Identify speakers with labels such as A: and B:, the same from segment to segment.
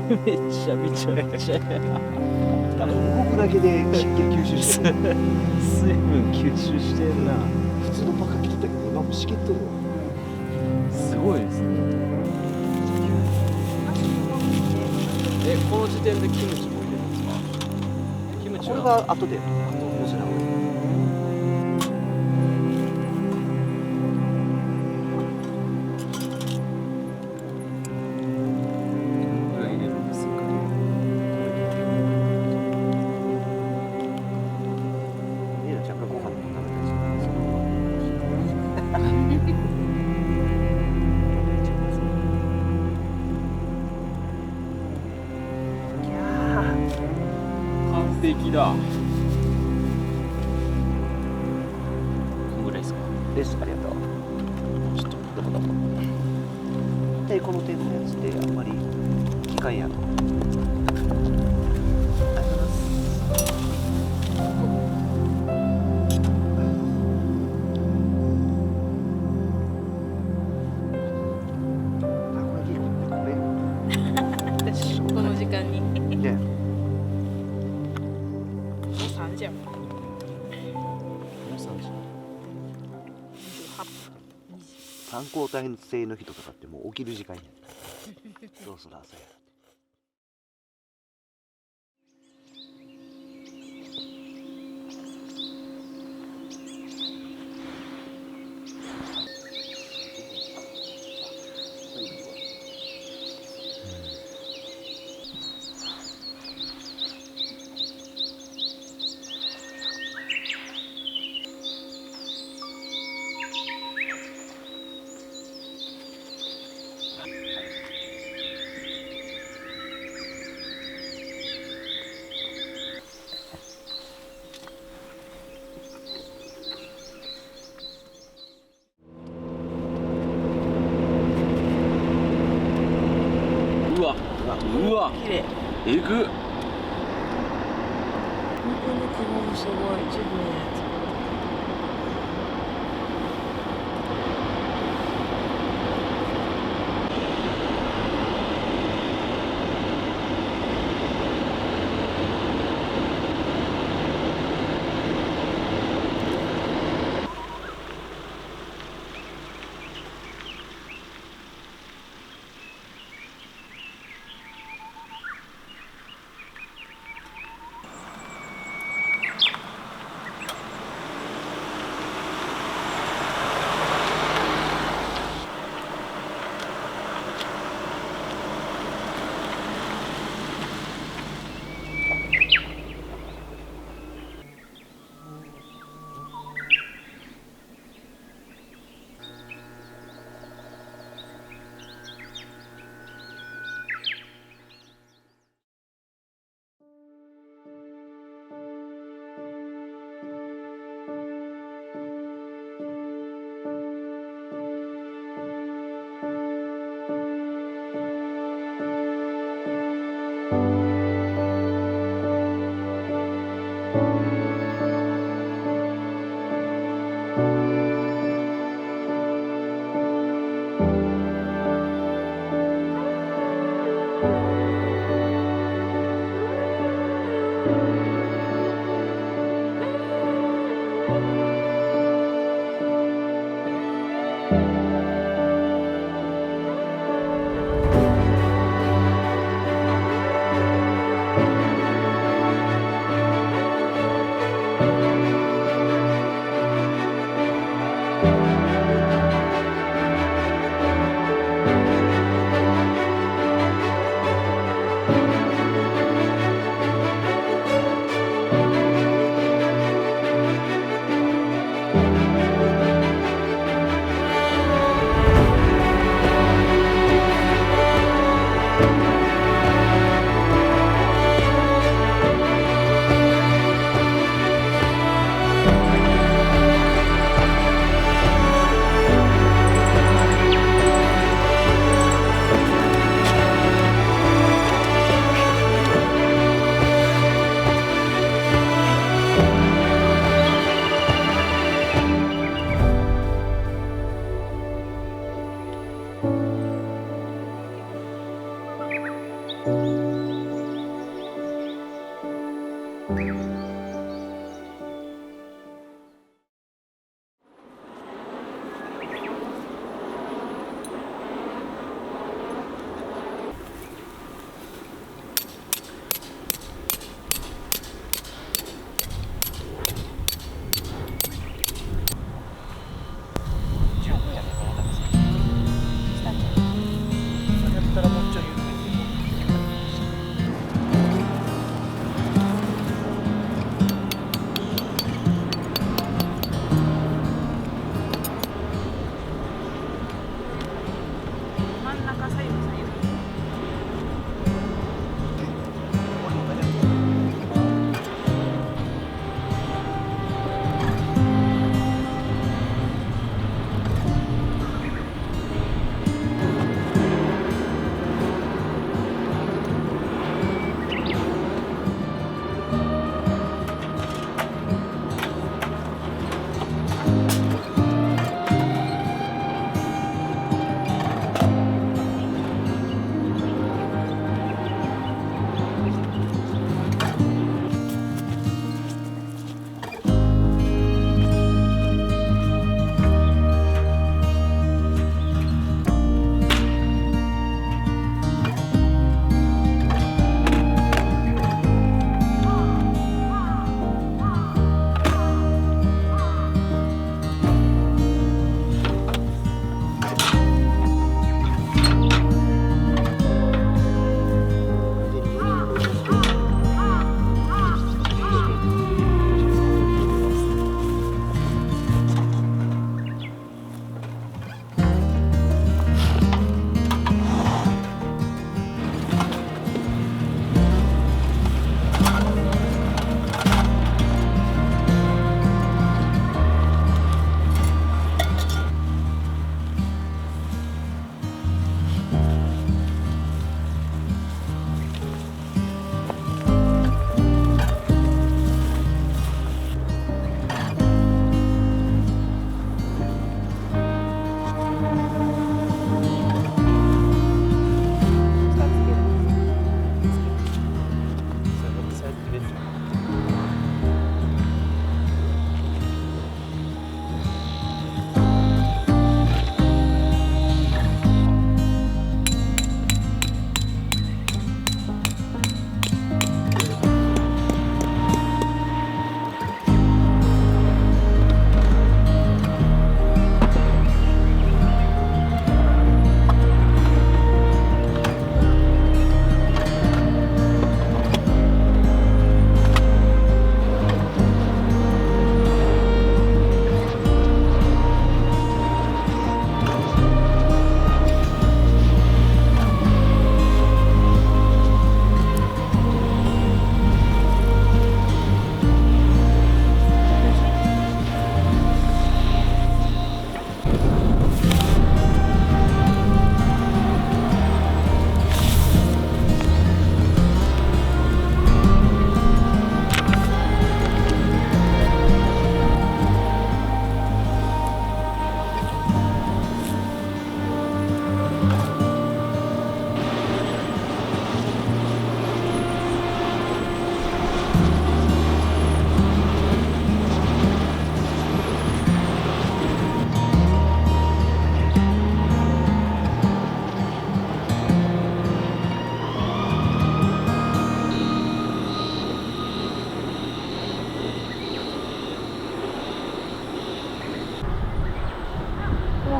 A: めちゃめちゃめちゃ
B: なんか動くだけで湿気吸収してる。
A: 水分吸収してんな。
B: 普通のパカ着てたけど今も湿気っとるわ。
A: すごいですね。この時点でキムチも入れるんですか？キムチ
B: これ
A: は
B: が後でのせな方がいい。
A: 入れるんですか？
B: ミラちゃんがご飯も食べたりするんですよ。
A: 完璧だ。こんぐらいですか？
B: です。ありがとう。ちょっとどこどこ。でこの程度のやつであんまり機械やろ。
C: この時間に
B: ね、
C: もう3時やもん。
A: もう3時。
C: 28分。
B: 3交代制の人とかってもう起きる時間や。そろそろ朝や。
A: うわ
C: 綺麗。
A: えぐっ。
C: ここの雲もすごい自分のやつ。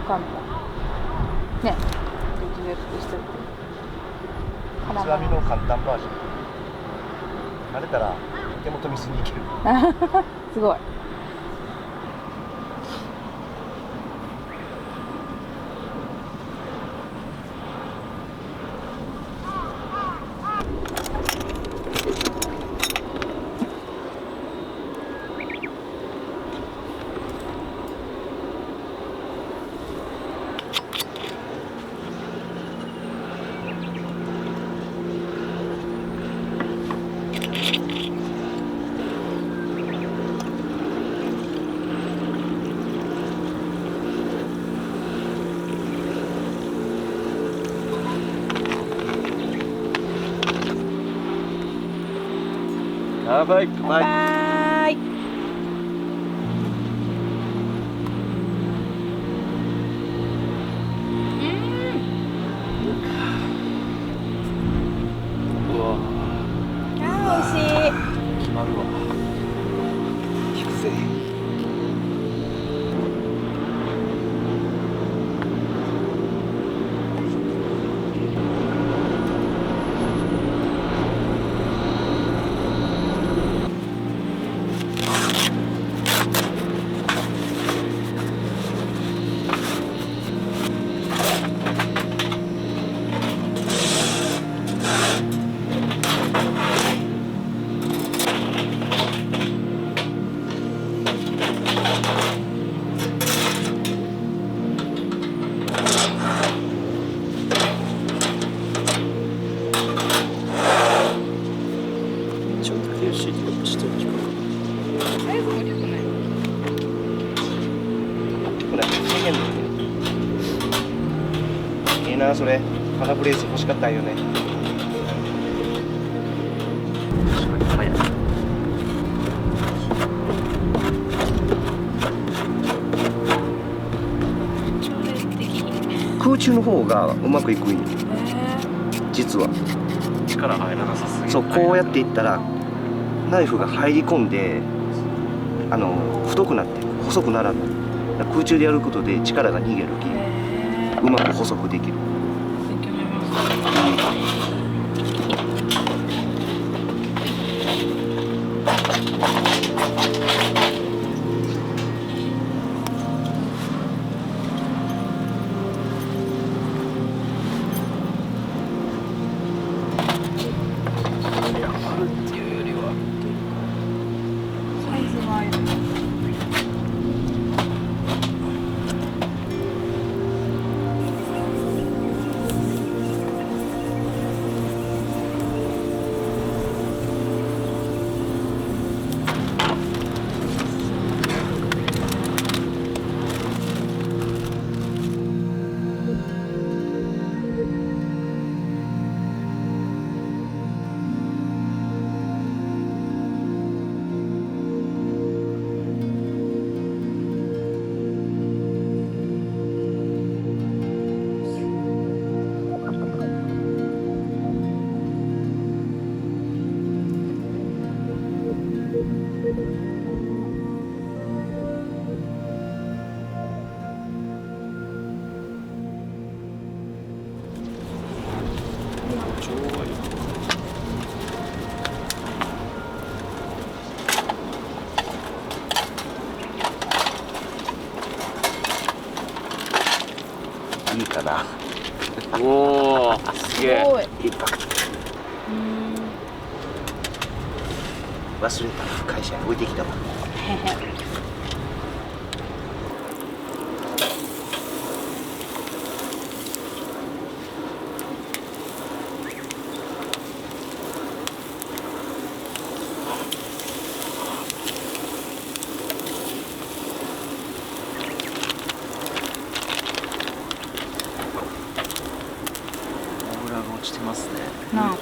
C: 簡単。ね。どっちのやつでしたっけ？
B: 津波の簡単バージョン。慣れたら手元ミスに行ける。
C: すごい。
B: やばい。
C: バイ。
B: うわ。
C: あー、美味しい。
B: 決まるわ。聞くぜ。
A: ちょっと悔しいけどしてるけど。
C: サイズも良くない。
B: これ世間のいいなそれ。パラブレース欲しかったんよね。早い。空中の方がうまくいくんよ。実は。
A: 力入らなさすぎる。
B: そうこうやっていったらナイフが入り込んで太くなって細くならない。だから空中でやることで力が逃げるきうまく細くできる。
C: 勉強になります。
A: っていうよりは
C: サイズはある。
B: いいかな。
A: おおすげえ。
C: すごい。
B: インパクト。忘れた会社に置いてきたわ。
A: 油が落ちてますね。
C: なあ。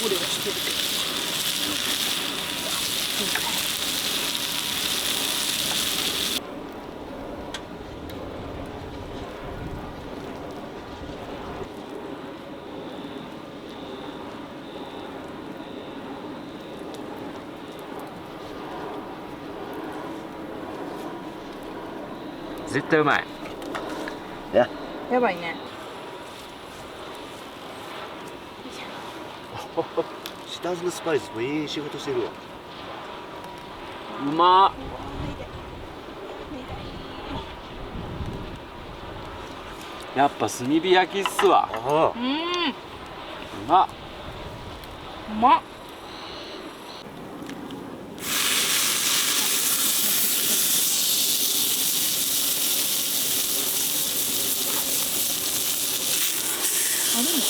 C: ゴリラしてるけど。
A: 絶対うまい。
B: や
C: やばいね。
B: 下味のスパイスもいい仕事してるわ。
A: うまっ。やっぱ炭火焼きっすわ。
B: あ
C: うん。
A: うまっ。
C: うまっ。あ、でも
B: いい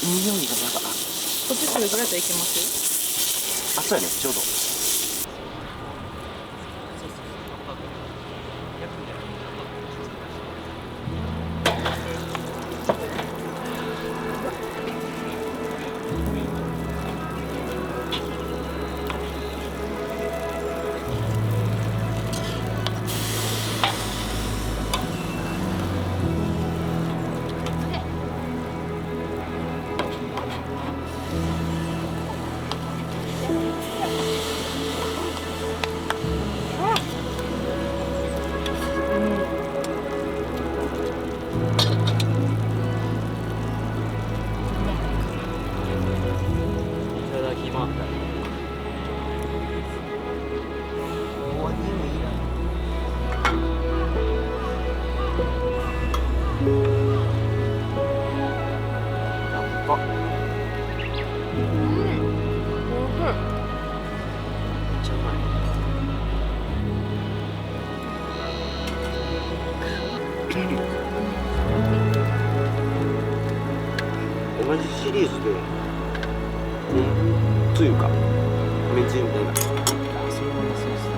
B: 匂いがなんか、
C: こっちそれぐらいでいけます？
B: あ、そうやね、ちょうど。
A: いただきます。
B: 同じシリーズで、つゆか、めんつゆみたいな。
A: そういうことそうですね。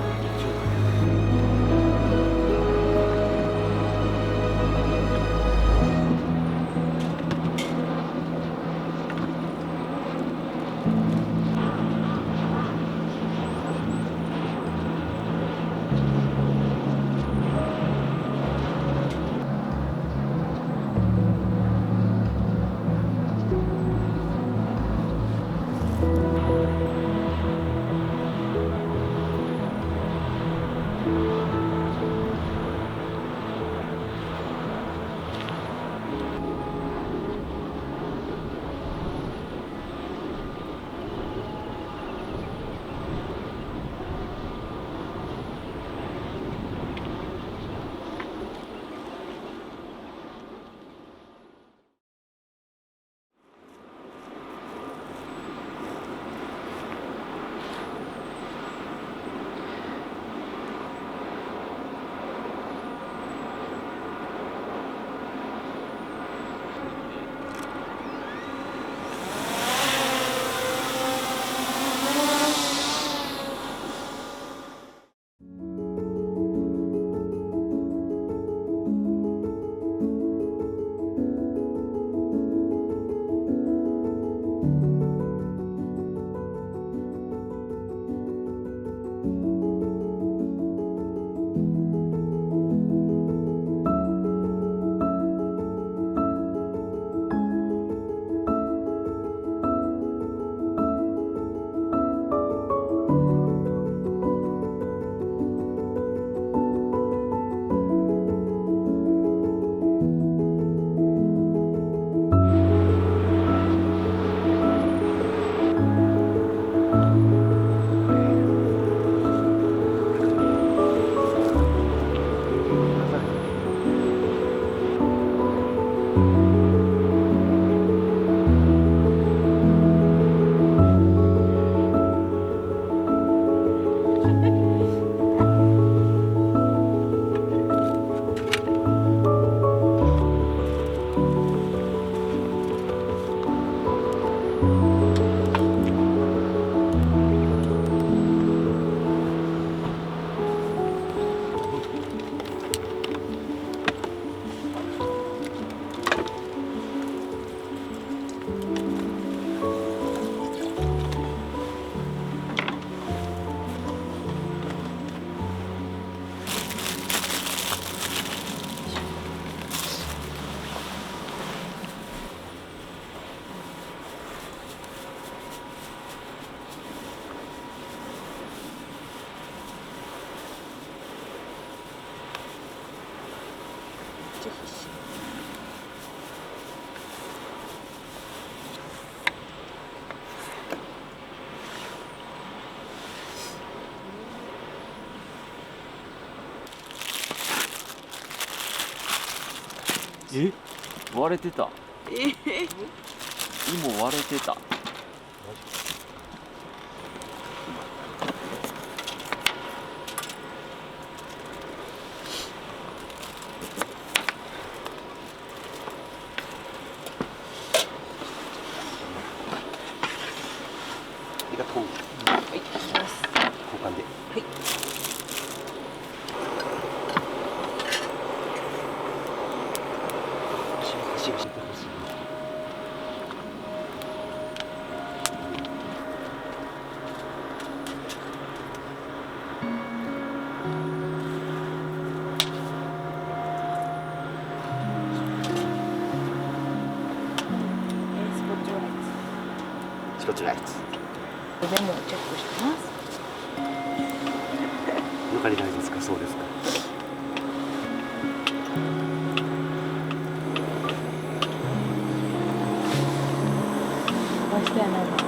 A: え、割れてた。芋割れてた。
B: ありがとう。
C: はい、します。
B: 交換で。
C: はい。
B: 足をしてほしい。
C: スコッチライツ。
B: スコッチライツ。
C: レモンをチェックしてます。
B: 抜かれないですか？そうですか。
C: 飛ばしてやないかな。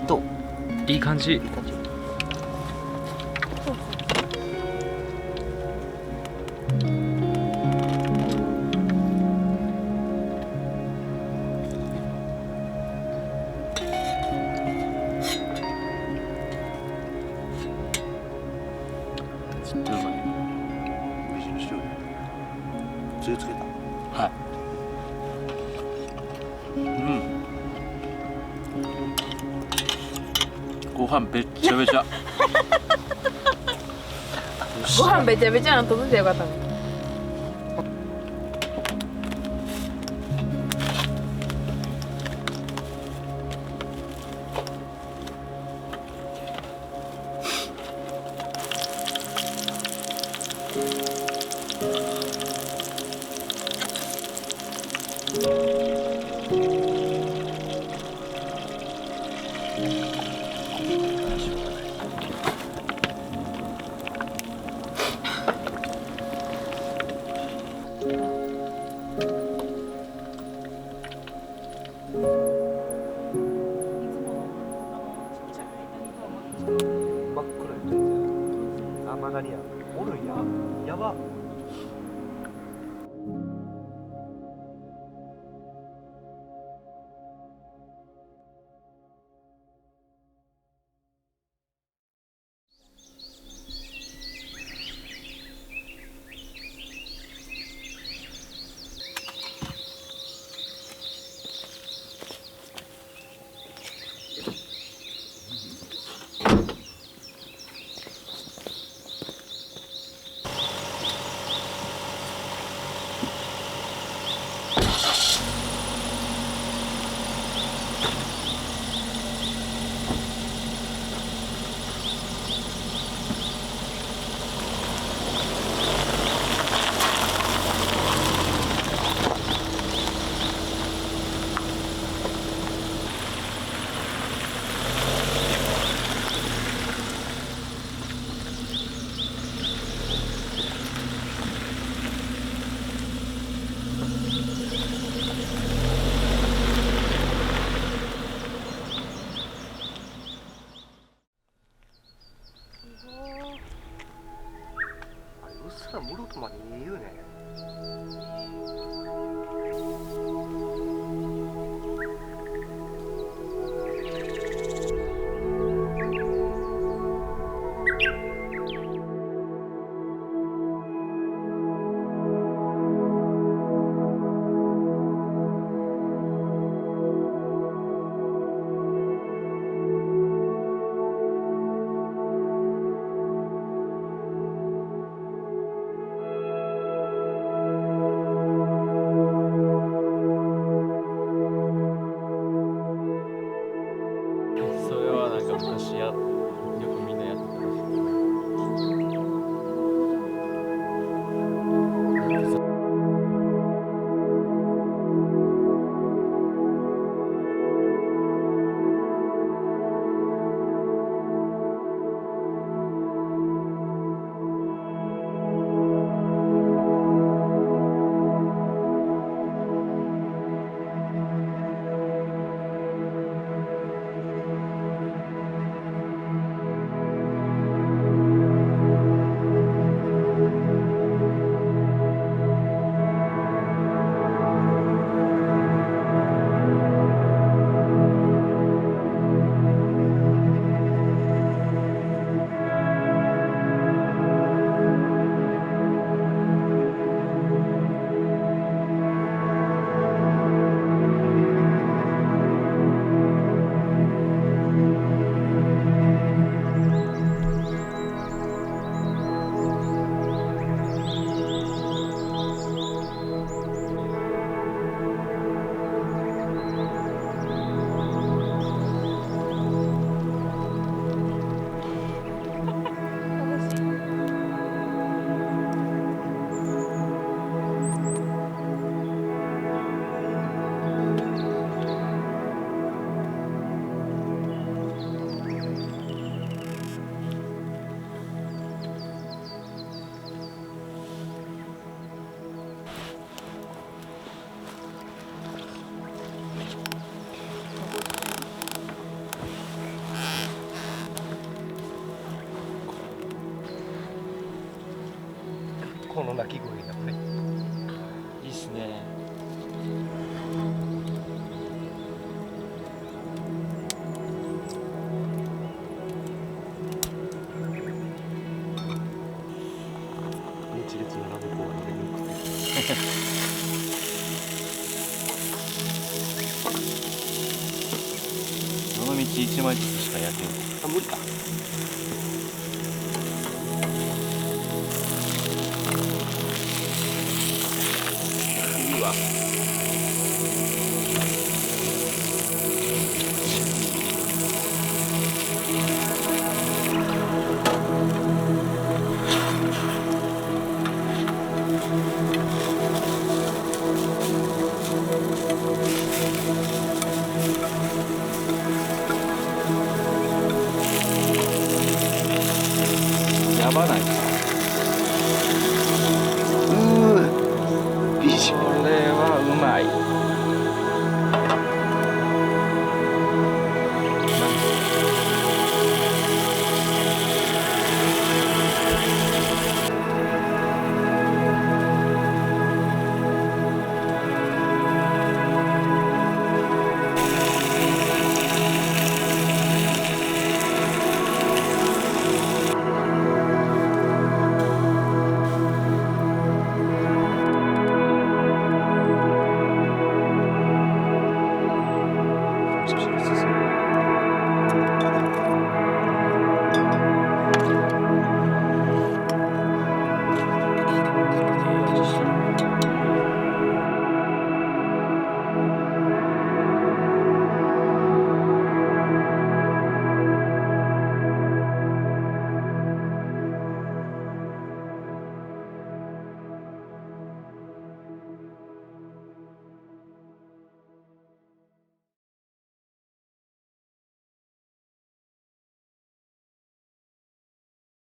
B: どう？
A: いい感じ。
B: いい感じ。
A: ちょっとうまい。
B: 無事にしようよ。つゆつけた。
A: はい。ご飯べっちゃべちゃ。
C: ご飯べちゃべちゃなのとっててよかったね。
B: 真っ黒いと全然。あ、曲がりや。おるんや。やば。うっすら室戸まで見えるね。この鳴き声がこれ。
A: いいっすね。
B: 一列並べこう入れるくて。
A: どの道一枚ずつしか焼けん。
B: あ、無理か。いいわ。
A: やばない。
B: ビジュ
A: これはうまい。